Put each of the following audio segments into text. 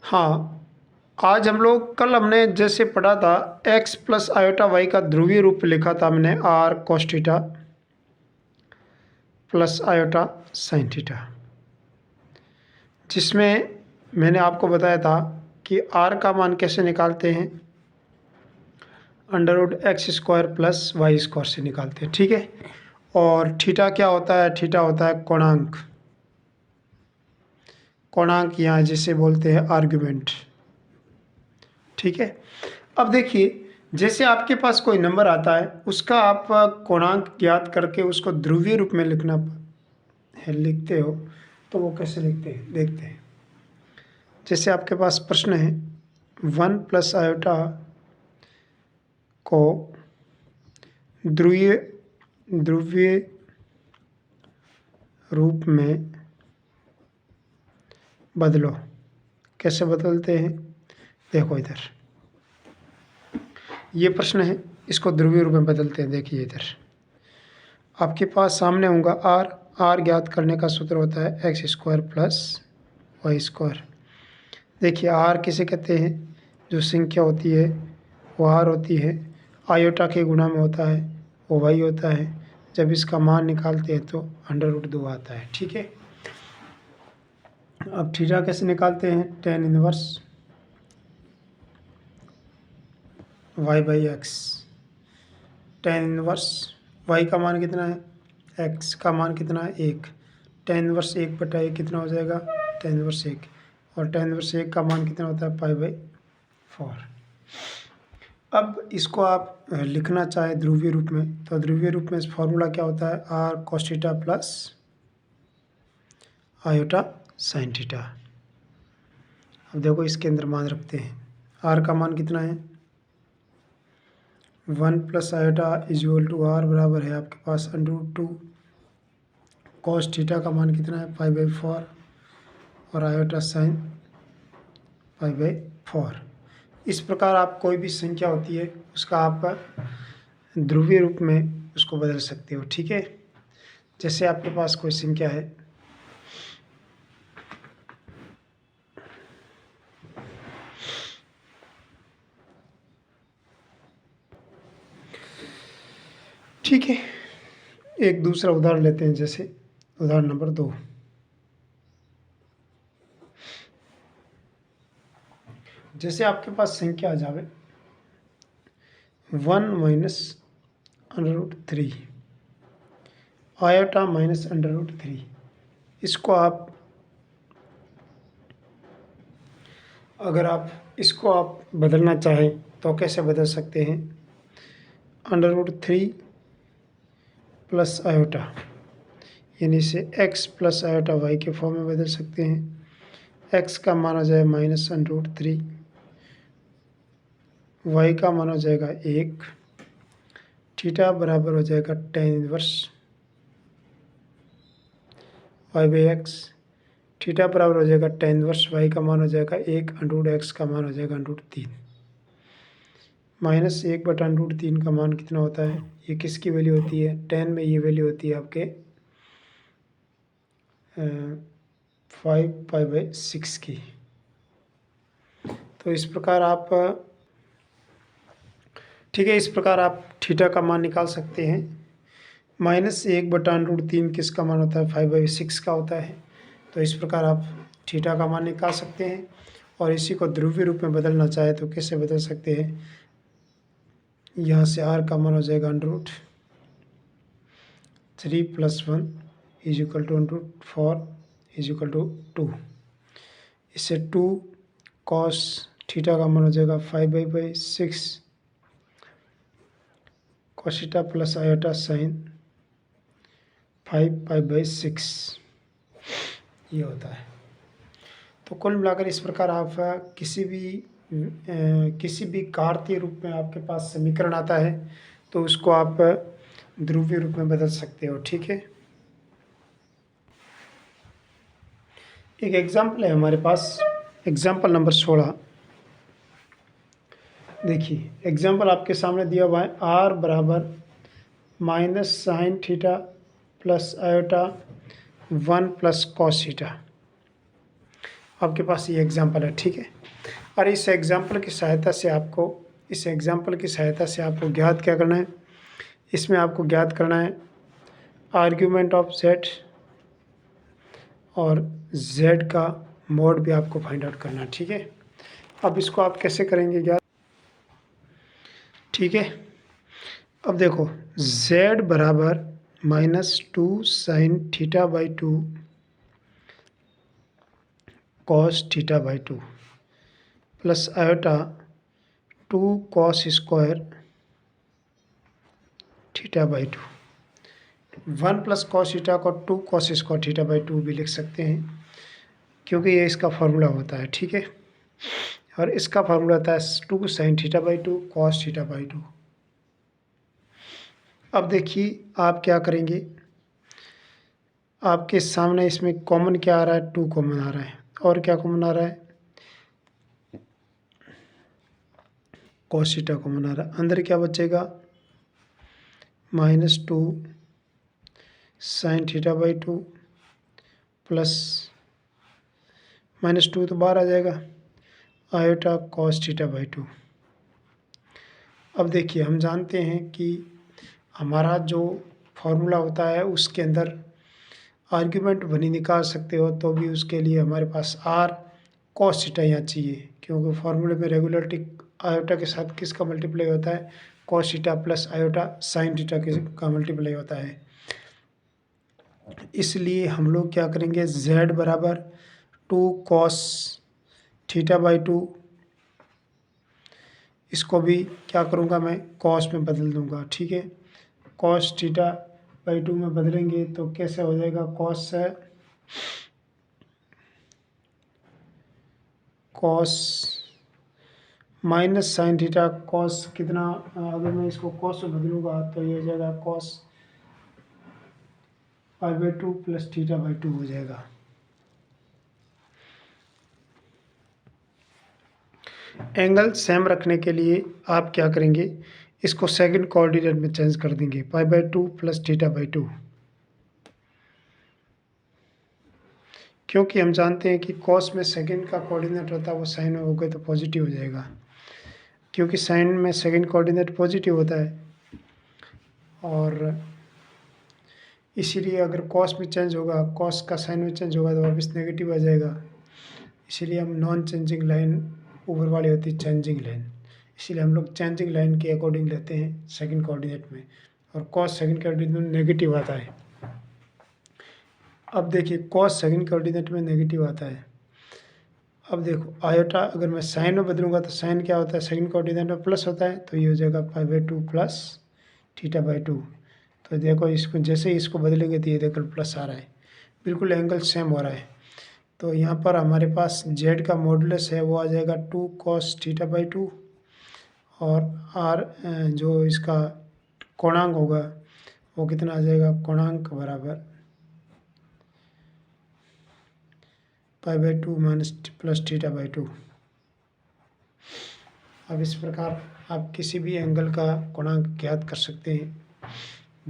हाँ, आज हम लोग कल हमने जैसे पढ़ा था एक्स प्लस आयोटा वाई का ध्रुवीय रूप लिखा था हमने R cos theta plus iota sine theta, जिसमें मैंने आपको बताया था कि आर का मान कैसे निकालते हैं, under root x square plus y square से निकालते हैं। ठीक है, और थीटा क्या होता है, थीटा होता है कोणांक, कोणांक यहाँ जिसे बोलते हैं आर्गुमेंट। ठीक है, अब देखिए जैसे आपके पास कोई नंबर आता है उसका आप कोणांक ज्ञात करके उसको ध्रुवीय रूप में लिखना है, लिखते हो तो वो कैसे लिखते हैं देखते हैं। जैसे आपके पास प्रश्न है 1 प्लस आयोटा को ध्रुवीय ध्रुवीय रूप में बदलो, कैसे बदलते हैं देखो इधर, ये प्रश्न है, इसको ध्रुवीय रूप में बदलते हैं। देखिए इधर आपके पास सामने होगा आर ज्ञात करने का सूत्र होता है x square plus y square. देखिए आर किसे कहते हैं, जो संख्या होती है वो आर होती है, आयोटा के गुणा में होता है वो वाई होता है, जब इसका मान निकालते हैं तो अंडर रूट 2 आता है। ठीक है, अब थीटा कैसे निकालते हैं, tan inverse y by x, tan inverse y का मान कितना है, एक्स का मान कितना है 1, टेन इनवर्स 1/1 कितना हो जाएगा, टेन इनवर्स 1, और टेन इनवर्स 1 का मान कितना होता है पाई/4। अब इसको आप लिखना चाहे ध्रुवीय रूप में तो ध्रुवीय रूप में इस फॉर्मूला क्या होता है, R cos theta plus iota sine theta. अब देखो इसके अंदर मान रखते हैं, आर का मान कितना है 1 plus iota equal to R बराबर है आपके पास √2 कॉस थीटा का मान कितना है पाई/4 और आयोटा साइन पाई/4। इस प्रकार आप कोई भी संख्या होती है उसका आप ध्रुवीय रूप में उसको बदल सकते हो। ठीक है, जैसे आपके पास कोई संख्या है ठीक है, एक दूसरा उदाहरण लेते हैं, जैसे उदाहरण नंबर 2। जैसे आपके पास संख्या आ जावे 1 - √3 आयोटा -√3, इसको आप अगर आप इसको आप बदलना चाहें तो कैसे बदल सकते हैं, √3 प्लस आयोटा, यानी इसे x प्लस आयोटा वाई के फॉर्म में बदल सकते हैं। x का मान हो जाए -√3, y का मान हो जाएगा 1, थीटा बराबर हो जाएगा टेन इनवर्स y/x, थीटा बराबर हो जाएगा टेन इनवर्स y का मान हो जाएगा 1, √x का मान हो जाएगा √3। -1/√3 का मान कितना होता है, ये किसकी वैल्यू होती है, टेन में ये वैल्यू होती है आपके 5π/6 की। तो इस प्रकार आप ठीक है, इस प्रकार आप थीटा का मान निकाल सकते हैं। -1/√3 किसका मान होता है, 5/6 का होता है। तो इस प्रकार आप थीटा का मान निकाल सकते हैं, और इसी को ध्रुवीय रूप में बदलना चाहे तो कैसे बदल सकते हैं, यहाँ से r का मान हो जाएगा √3 + 1 = √4 = 2, इससे 2 cos थीटा का मान हो जाएगा 5/6 cos theta plus iota sine 5π/6 ये होता है। तो कुल मिलाकर इस प्रकार आप किसी भी कार्तीय रूप में आपके पास समीकरण आता है तो उसको आप ध्रुवीय रूप में बदल सकते हो। ठीक है, एक एग्जाम्पल है हमारे पास, एग्जाम्पल नंबर 16। देखिए एग्जाम्पल आपके सामने दिया हुआ है, r बराबर -sin theta plus iota 1 + cos theta. आपके पास ये एग्जाम्पल है, ठीक है। और इस एग्जाम्पल की सहायता से आपको ज्ञात क्या करना है, इसमें आपको ज्ञात करना है आर्ग्यूमेंट ऑफ जेड और जेड का मोड भी आपको फाइंड आउट करना है, ठीक है। अब इसको आप कैसे करेंगे ज्ञात, ठीक है। अब देखो z बराबर -2 sin θ/2 cos θ/2 plus iota 2 cos square θ/2। 1 plus cos theta को 2 cos स्क्वायर θ/2 भी लिख सकते हैं, क्योंकि ये इसका फार्मूला होता है, ठीक है। और इसका फार्मूला होता है 2 sin θ/2 cos θ/2। अब देखिए आप क्या करेंगे, आपके सामने इसमें कॉमन क्या आ रहा है, 2 कॉमन आ रहा है, और क्या कॉमन आ रहा है, cos थीटा कॉमन आ रहा है। अंदर क्या बचेगा, -2 sin θ/2 प्लस -2 तो बाहर आ जाएगा, आयोटा cos θ/2। अब देखिए हम जानते हैं कि हमारा जो फॉर्मूला होता है उसके अंदर आर्ग्यूमेंट बनी निकाल सकते हो, तो भी उसके लिए हमारे पास r cos थीटा यहाँ चाहिए, क्योंकि फार्मूले में रेगुलरिटी आयोटा के साथ किसका मल्टीप्लाई होता है, cos theta plus iota sin theta का मल्टीप्लाई होता है। इसलिए हम लोग क्या करेंगे, z बराबर 2 cos θ/2, इसको भी क्या करूँगा मैं, cos में बदल दूँगा, ठीक है। cos θ/2 में बदलेंगे तो कैसे हो जाएगा, cos minus sine theta cos कितना, अगर मैं इसको cos में बदलूँगा तो ये हो जाएगा cos π/2 प्लस θ/2 हो जाएगा। एंगल सेम रखने के लिए आप क्या करेंगे, इसको सेकंड कोऑर्डिनेट में चेंज कर देंगे, π/2 प्लस θ/2, क्योंकि हम जानते हैं कि cos में सेकंड का कोऑर्डिनेट होता है वो साइन में हो गए तो पॉजिटिव हो जाएगा, क्योंकि साइन में सेकंड कोऑर्डिनेट पॉजिटिव होता है। और इसीलिए अगर cos में चेंज होगा, cos का साइन में चेंज होगा तो वापस नेगेटिव आ जाएगा। इसीलिए हम नॉन चेंजिंग लाइन ऊपर वाली होती है चेंजिंग लाइन, इसीलिए हम लोग चेंजिंग लाइन के अकॉर्डिंग लेते हैं सेकंड कोऑर्डिनेट में, और cos सेकंड कोऑर्डिनेट में नेगेटिव आता है। अब देखिए cos सेकंड कोऑर्डिनेट में नेगेटिव आता है। अब देखो आयोटा अगर मैं साइन में बदलूंगा तो साइन क्या होता है, सेकंड कोऑर्डिनेट में प्लस होता है, तो ये हो जाएगा π/2 प्लस θ/2। तो देखो इसको जैसे ही इसको बदलेंगे तो ये देखो प्लस आ रहा है, बिल्कुल एंगल सेम हो रहा है। तो यहाँ पर हमारे पास z का मॉडुलस है वो आ जाएगा 2 cos θ/2, और r जो इसका कोणांक होगा वो कितना आ जाएगा, कोणांक बराबर π/2 माइनस प्लस θ/2। अब इस प्रकार आप किसी भी एंगल का कोणांक ज्ञात कर सकते हैं,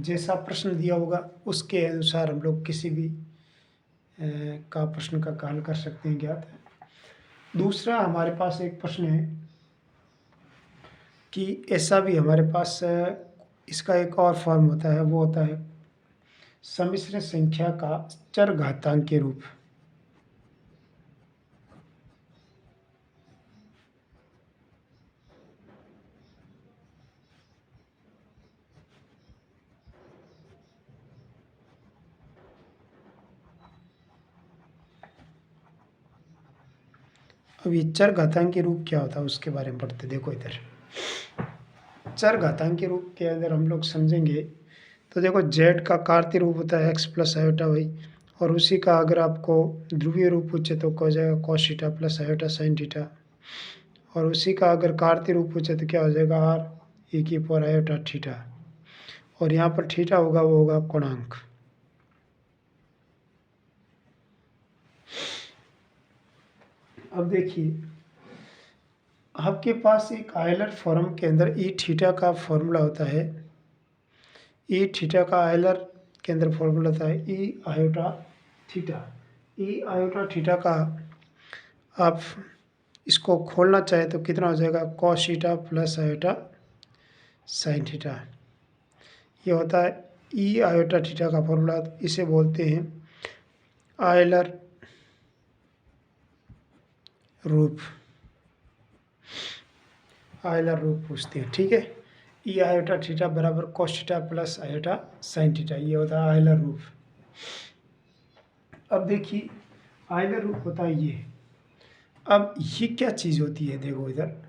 जैसा प्रश्न दिया होगा उसके अनुसार हम लोग किसी भी का प्रश्न का हल कर सकते हैं ज्ञात। दूसरा हमारे पास एक प्रश्न है कि ऐसा भी हमारे पास इसका एक और फॉर्म होता है, वो होता है सम्मिश्र संख्या का चरघातांकी रूप। अब ये चरघातांकी रूप क्या होता है उसके बारे में पढ़ते, देखो इधर चरघातांकी रूप के अंदर हम लोग समझेंगे तो देखो z का कार्तीय रूप होता है x प्लस आयोटा y, और उसी का अगर आपको ध्रुवीय रूप पूछे तो हो जाएगा cos theta plus iota sin theta, और उसी का अगर कार्तीय रूप पूछे तो क्या हो जाएगा r e आयोटा थीटा, और यहाँ पर थीटा होगा वो होगा कोणांक। अब देखिए आपके पास एक आयलर फॉर्म के अंदर ई थीटा का फॉर्मूला होता है, ई थीटा का आयलर के अंदर फॉर्मूला होता है ई आयोटा थीटा। ई आयोटा थीटा का आप इसको खोलना चाहे तो कितना हो जाएगा, cos theta plus iota sine theta. ये होता है ई आयोटा थीटा का फॉर्मूला, इसे बोलते हैं आयलर रूप। आयलर रूप पूछते हैं, ठीक है। ई आयोटा थीटा बराबर cos theta plus iota sine theta, ये होता है आयलर रूप। अब देखिए आयलर रूप होता है ये। अब ये क्या चीज़ होती है, देखो इधर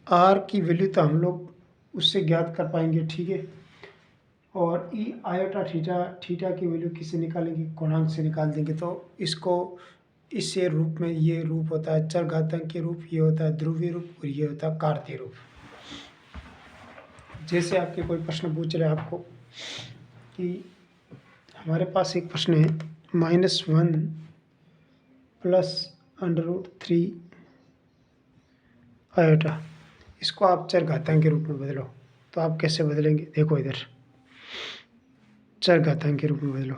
आर की वैल्यू तो हम लोग उससे ज्ञात कर पाएंगे, ठीक है। और ई आयोटा थीटा, थीटा की वैल्यू किससे निकालेंगे, कोणांक से निकाल देंगे। तो इसको इसे रूप में, ये रूप होता है चरघातांकी रूप, ये होता है ध्रुवीय रूप और ये होता है कार्तीय रूप। जैसे आपके कोई प्रश्न पूछ रहे हैं आपको कि हमारे पास एक प्रश्न है -1 + √3 आयोटा, इसको आप चरघातांक के रूप में बदलो। तो आप कैसे बदलेंगे, देखो इधर चरघातांक के रूप में बदलो।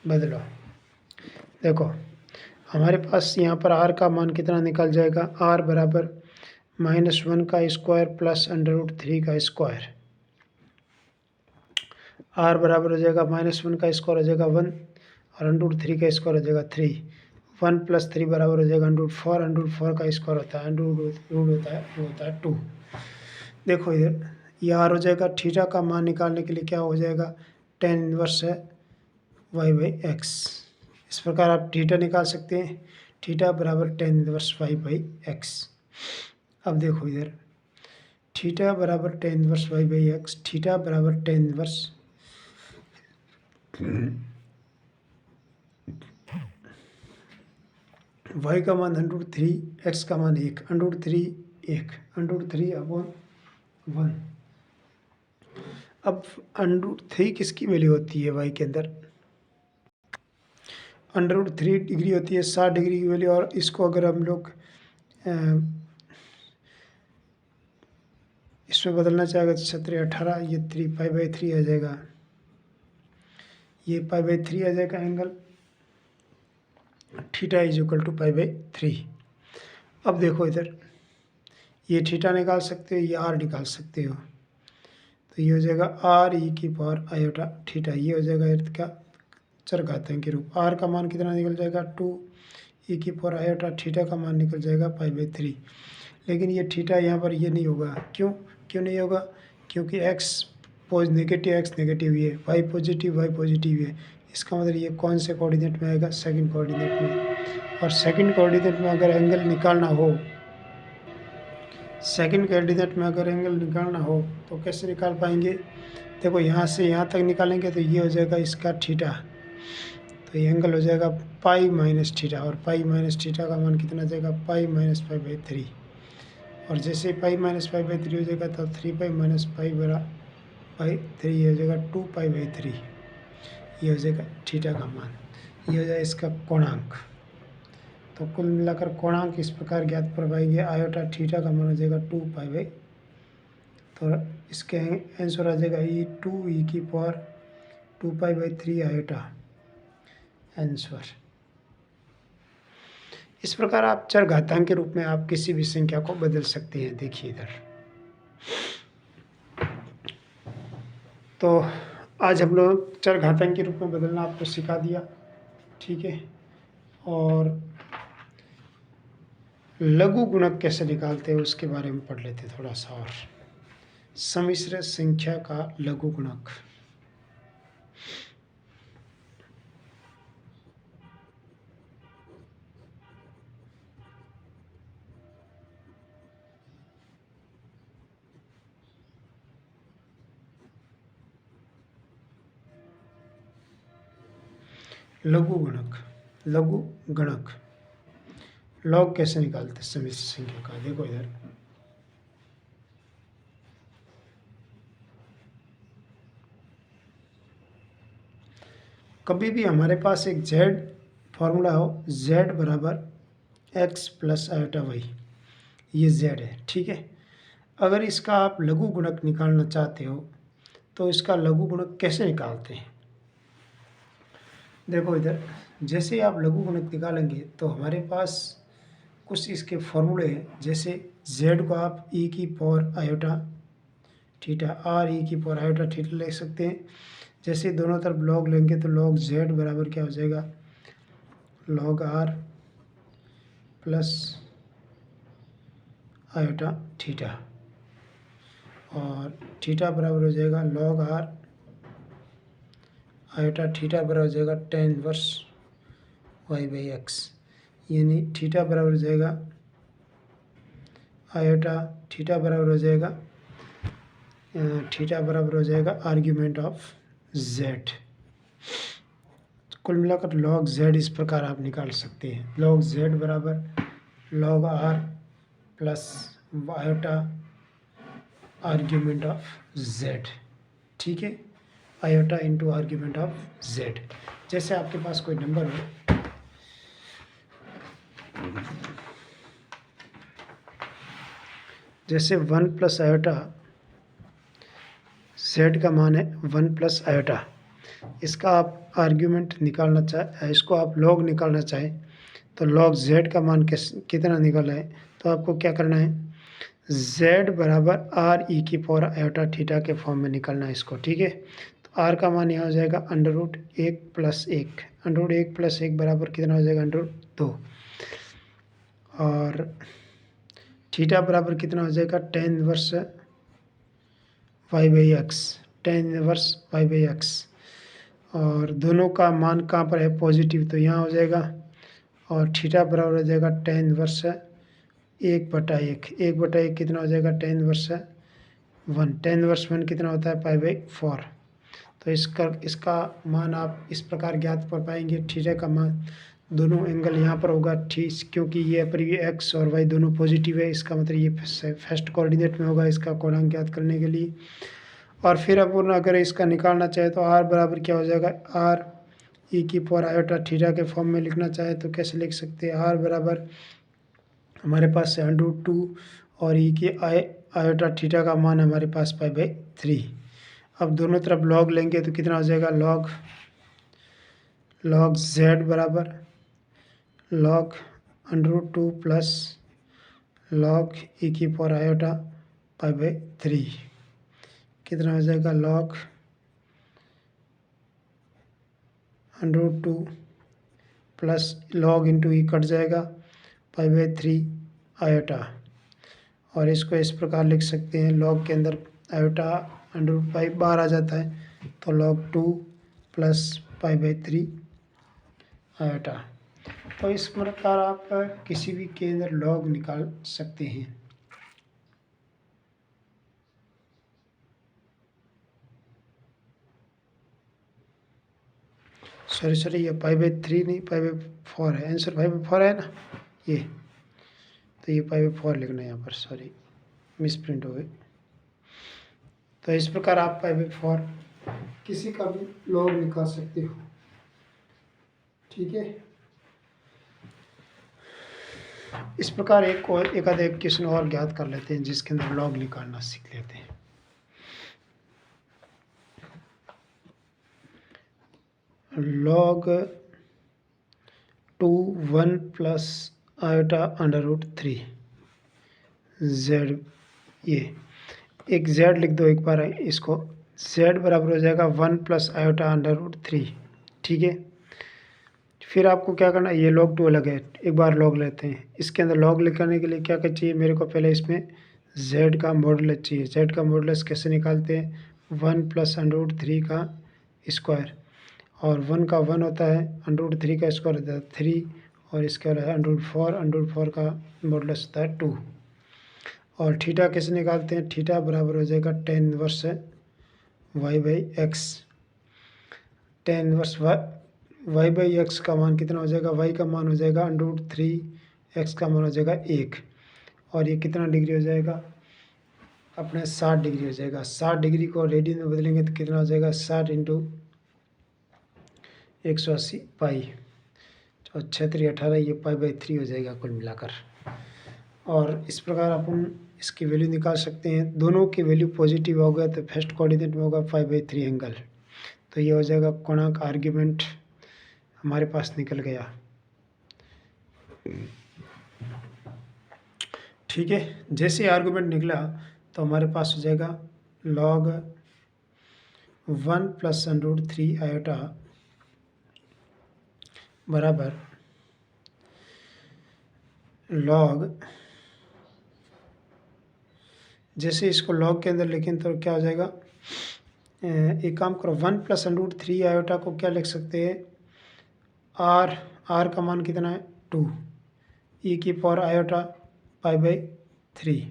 बदलो, देखो हमारे पास यहाँ पर r का मान कितना निकल जाएगा, r बराबर -1 का स्क्वायर प्लस √3 का स्क्वायर। r बराबर हो जाएगा -1 का स्क्वायर हो जाएगा 1 और √3 का स्क्वायर हो जाएगा 3। 1 + 3 बराबर हो जाएगा √4। √4 का स्क्वायर होता है रूट होता है 2। देखो इधर ये r हो जाएगा। थीटा का मान निकालने के लिए क्या हो जाएगा, tan इनवर्स है y/x। इस प्रकार आप थीटा निकाल सकते हैं, थीटा बराबर tan इनवर्स y/x। अब देखो इधर थीटा बराबर tan इनवर्स y/x, थीटा बराबर tan इनवर्स y का मान √3, x का मान 1, √3 1। अब √3 किसकी वैल्यू होती है y के अंदर, √3 डिग्री होती है, 60 डिग्री की वैल्यू। और इसको अगर हम लोग इसमें बदलना चाहेगा तो 17 18, ये 3 π/3 आ जाएगा, ये π/3 आ जाएगा एंगल, थीटा = π/3। अब देखो इधर ये थीटा निकाल सकते हो, ये r निकाल सकते हो। तो ये हो जाएगा r e⁻∗ थीटा, ये हो जाएगा अर्थ का चरघातांक के रूप। r का मान कितना निकल जाएगा, 2 e⁻∗ थीटा का मान निकल जाएगा π/3। लेकिन ये थीटा यहाँ पर ये नहीं होगा, क्यों नहीं होगा, क्योंकि x नेगेटिव ही है, y पॉजिटिव है। इसका मतलब ये कौन से कोऑर्डिनेट में आएगा, सेकंड कोऑर्डिनेट में। और सेकंड कोऑर्डिनेट में अगर एंगल निकालना हो, तो कैसे निकाल पाएंगे, देखो यहाँ से यहाँ तक निकालेंगे तो ये हो जाएगा इसका थीटा, तो ये एंगल हो जाएगा π-θ। और π-θ का मान कितना जाएगा, π-π/3। और जैसे π-π/3 हो जाएगा तो 3π - π/3 हो जाएगा 2π/3। ये हो जाएगा थीटा का मान, ये हो जाएगा इसका कोणांक। तो कुल मिलाकर कोणांक इस प्रकार ज्ञात कर पाएंगे, आयोटा थीटा का मान हो जाएगा 2π/। तो इसके आंसर आ जाएगा e 2π/3 आयोटा आंसर। इस प्रकार आप चरघातांक के रूप में आप किसी भी संख्या को बदल सकते हैं। देखिए इधर, तो आज हम लोग चरघातांक के रूप में बदलना आपको सिखा दिया, ठीक है। और लघु गुणक कैसे निकालते हैं उसके बारे में पढ़ लेते थोड़ा सा। और सम्मिश्र संख्या का लघु गुणक, लघु गणक लॉग कैसे निकालते सम्मिश्र संख्या का, देखो इधर कभी भी हमारे पास एक z फार्मूला हो z बराबर एक्स प्लस आयोटा वाई, ये z है, ठीक है। अगर इसका आप लघु गुणक निकालना चाहते हो तो इसका लघु गुणक कैसे निकालते हैं? देखो इधर, जैसे आप लघु गुणक निकालेंगे तो हमारे पास कुछ इसके फॉर्मूले हैं। जैसे z को आप e की power iota theta r e की पावर आयोटा थीटा ले सकते हैं। जैसे दोनों तरफ लॉग लेंगे तो लॉग z बराबर क्या हो जाएगा, log r plus iota theta, और थीटा बराबर हो जाएगा लॉग r आयोटा थीटा बराबर हो जाएगा tan inverse y by x, यानी थीटा बराबर हो जाएगा आयोटा थीटा बराबर हो जाएगा थीटा बराबर हो जाएगा आर्ग्यूमेंट ऑफ z। कुल मिलाकर log z इस प्रकार आप निकाल सकते हैं, log z बराबर log r plus iota argument of z, ठीक है, iota into argument of z। जैसे आपके पास कोई नंबर हो, जैसे 1 प्लस आयोटा, z का मान है 1 प्लस आयोटा, इसका आप आर्ग्यूमेंट निकालना चाहे, इसको आप लॉग निकालना चाहें तो लॉग z का मान कितना निकालना है, तो आपको क्या करना है, z बराबर r e की पावर आयोटा थीटा के फॉर्म में निकालना है इसको, ठीक है। तो r का मान यहाँ हो जाएगा under root 1 plus 1, under root 1 plus 1 बराबर कितना हो जाएगा, अंडर रूट 2, और थीटा बराबर कितना हो जाएगा, tan inverse y by x, tan inverse y by x, और दोनों का मान कहाँ पर है, पॉजिटिव, तो यहाँ हो जाएगा, और थीटा बराबर हो जाएगा tan इनवर्स 1/1, 1/1 कितना हो जाएगा, tan इनवर्स 1, tan इनवर्स 1 कितना होता है, पाई बाई 4। तो इसका मान आप इस प्रकार ज्ञात कर पाएंगे, थीटा का मान, दोनों एंगल यहाँ पर होगा, ठीक, क्योंकि ये पर ये एक्स और वाई दोनों पॉजिटिव है, इसका मतलब ये फर्स्ट कोऑर्डिनेट में होगा इसका कोणांक ज्ञात करने के लिए। और फिर अपन अगर इसका निकालना चाहे तो r बराबर क्या हो जाएगा, r e की पावर आयोटा थीटा के फॉर्म में लिखना चाहे तो कैसे लिख सकते हैं, r बराबर हमारे पास है √2 और e की आयोटा थीटा का मान हमारे पास पाई बाई 3। अब दोनों तरफ लॉग लेंगे तो कितना हो जाएगा, लॉग z बराबर लॉग √2 प्लस लॉग e की पावर आयोटा पाई बाई 3, कितना हो जाएगा, लॉग √2 प्लस लॉग इंटू ई कट जाएगा, पाई बाई 3 आयोटा, और इसको इस प्रकार लिख सकते हैं, लॉग के अंदर आयोटा √पाई बाहर आ जाता है, तो log 2 plus pi by 3 iota. तो इस प्रकार आप किसी भी के अंदर लॉग निकाल सकते हैं। सॉरी ये पाई बाई 3 नहीं, पाई बाई 4 है, आंसर पाई बाई 4 है ना ये, तो ये पाई बाई 4 लिखना है यहाँ पर, सॉरी मिस प्रिंट हो गई। तो इस प्रकार आप पाई बाई 4 किसी का भी लॉग निकाल सकते हो, ठीक है। इस प्रकार एक आध एक क्वेश्चन और ज्ञात कर लेते हैं जिसके अंदर लॉग निकालना सीख लेते हैं। लॉग 2 1 प्लस आयोटा √3 z, ये एक z लिख दो एक बार, इसको z बराबर हो जाएगा 1 प्लस आयोटा √3, ठीक है। फिर आपको क्या करना है, ये log 2 अलग है, एक बार log लेते हैं। इसके अंदर log लिखने के लिए क्या क्या चाहिए मेरे को, पहले इसमें z का मॉडुलस चाहिए। z का मॉडुलस कैसे निकालते हैं, 1 प्लस √3 का स्क्वायर, और 1 का 1 होता है, √3 का स्क्वायर होता है 3, और इसके अलावा √4 का मॉडुलस होता है 2। और थीटा कैसे निकालते हैं, थीटा बराबर हो जाएगा tan inverse y by x, tan inverse y by x का मान कितना हो जाएगा, y का मान हो जाएगा √3, x का मान हो जाएगा 1, और ये कितना डिग्री हो जाएगा अपने 60 डिग्री हो जाएगा। 60 डिग्री को रेडियन में बदलेंगे तो कितना हो जाएगा, 60 इंटू 180 पाई, और 6×3 = 18, ये π/3 हो जाएगा कुल मिलाकर। और इस प्रकार अपन इसकी वैल्यू निकाल सकते हैं। दोनों की वैल्यू पॉजिटिव हो गया तो फर्स्ट कोऑर्डिनेट में होगा π/3 एंगल, तो ये हो जाएगा कोणांक आर्ग्यूमेंट हमारे पास निकल गया। ठीक है, जैसे आर्गूमेंट निकला तो हमारे पास हो जाएगा log 1 + √3 आयोटा बराबर log, जैसे इसको log के अंदर लिखें तो क्या हो जाएगा, एक काम करो, 1 + √3 आयोटा को क्या लिख सकते हैं, r का मान कितना है 2, e⁻ आयोटा π/3,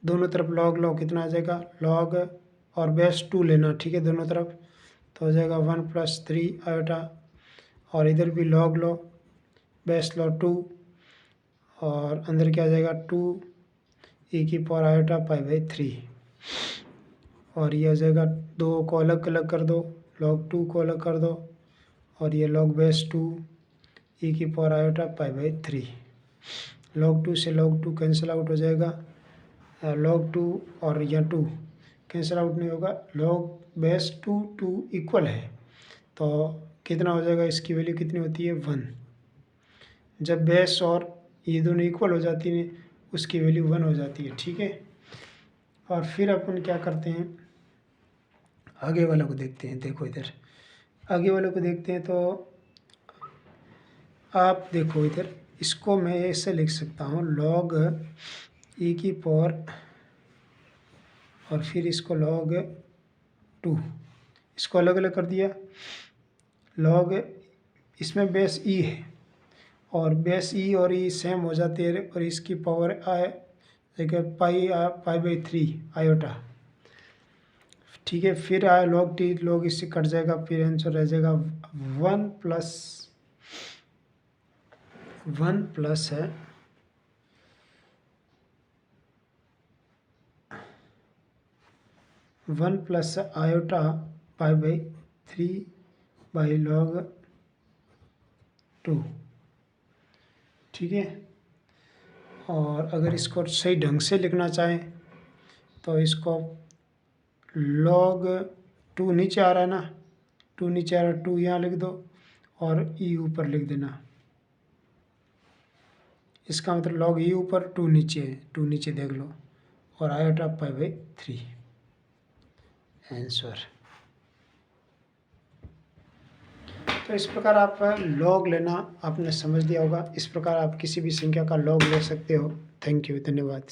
दोनों तरफ log कितना आ जाएगा, log और बेस 2 लेना, ठीक है, दोनों तरफ, तो हो जाएगा 1 + 3 आयोटा, और इधर भी log लो, बेस लो 2, और अंदर क्या आ जाएगा 2 e⁻ आयोटा π/3, और ये हो जाएगा 2 को अलग अलग कर दो, log 2 को अलग कर दो, और ये log base 2 e⁻ iota π/3, log 2 से log 2 कैंसिल आउट हो जाएगा, log 2 और यह 2 कैंसिल आउट नहीं होगा, log बेस 2 इक्वल है, तो कितना हो जाएगा, इसकी वैल्यू कितनी होती है 1। जब बेस और ये दोनों इक्वल हो जाती हैं उसकी वैल्यू 1 हो जाती है, ठीक है। और फिर अपन क्या करते हैं, आगे वाला को देखते हैं। देखो इधर आगे वाले को देखते हैं, तो आप देखो इधर, इसको मैं ऐसे लिख सकता हूँ log e⁻, और फिर इसको log 2, इसको अलग अलग कर दिया, log इसमें बेस e है, और बेस e और e सेम हो जाते हैं, और इसकी पावर π/3 आयोटा, ठीक है। फिर log t, log इससे कट जाएगा, फिर आंसर रह जाएगा 1 प्लस है 1 + आयोटा π/3/log 2, ठीक है। और अगर इसको सही ढंग से लिखना चाहें तो इसको log 2 नीचे आ रहा है ना, 2 नीचे आ रहा है, 2 यहाँ लिख दो और e ऊपर लिख देना, इसका मतलब log e ऊपर 2 नीचे है, 2 नीचे देख लो, और आयोटा π/3 आंसर। तो इस प्रकार आप log लेना आपने समझ लिया होगा, इस प्रकार आप किसी भी संख्या का log ले सकते हो। थैंक यू, धन्यवाद।